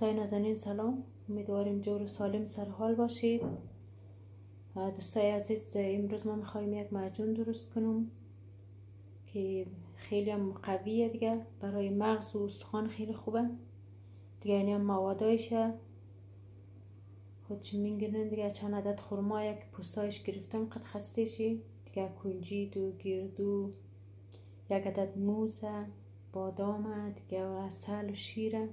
دوستای نازنین سلام، امیدواریم جور و سالم سرحال باشید. دوستای عزیز، امروز ما میخوایم یک معجون درست کنم که خیلی هم قویه دیگه، برای مغز و استخوان خیلی خوبه دیگه. این هم موادایشه خودش میگیرن دیگه. چند عدد خرما که پوستایش گرفتم قد خستشی دیگه، کنجید و گردو، یک عدد موز، بادام دیگه و عسل و شیره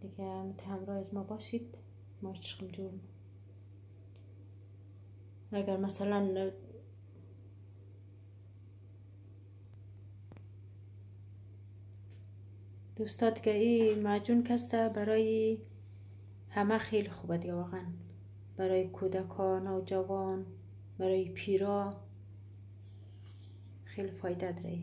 دیگه. همراه از ما باشید، ما چشم جور. اگر مثلا دوستا دیگه این معجون کسته برای همه خیلی خوبه دیگه، واقعا برای کودکان و جوان، برای پیرا خیلی فایده داره.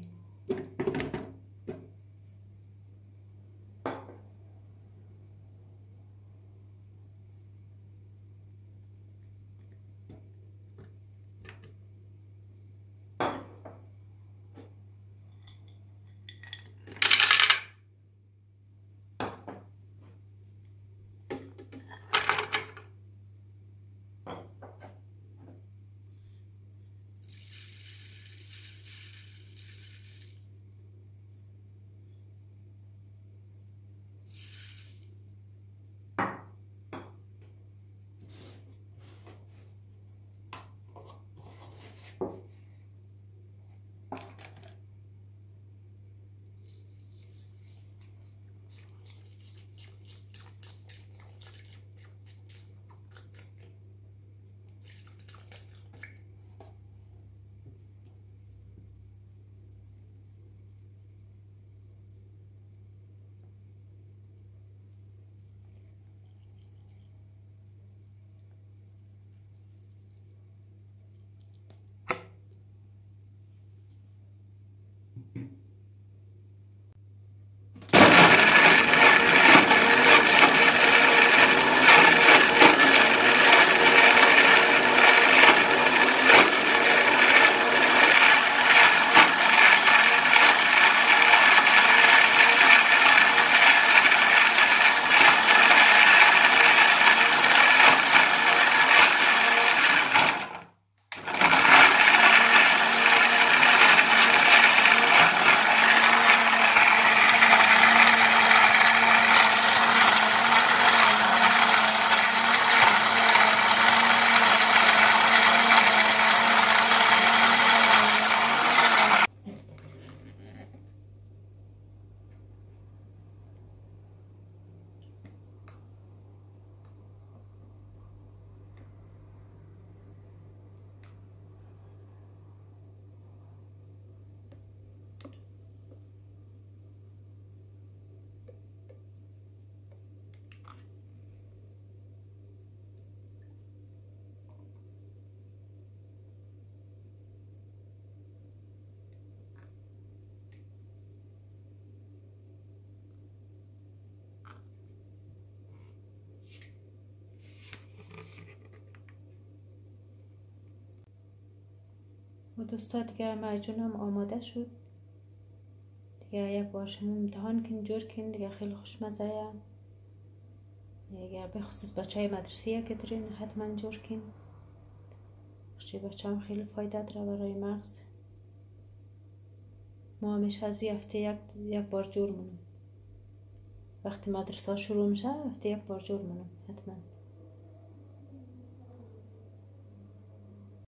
و دوستا دیگه معجونم آماده شد دیگه. یک بار شما امتحان کن، جور کن دیگه، خیلی خوشمزه دیگه. به خصوص بچه های مدرسه که دارین حتما جور کن. بچه هم خیلی فایده داره برای مغز. ما همیشه از هفته یک بار جور مونم. وقتی مدرسه شروع میشه هفته یک بار جور مونم حتما.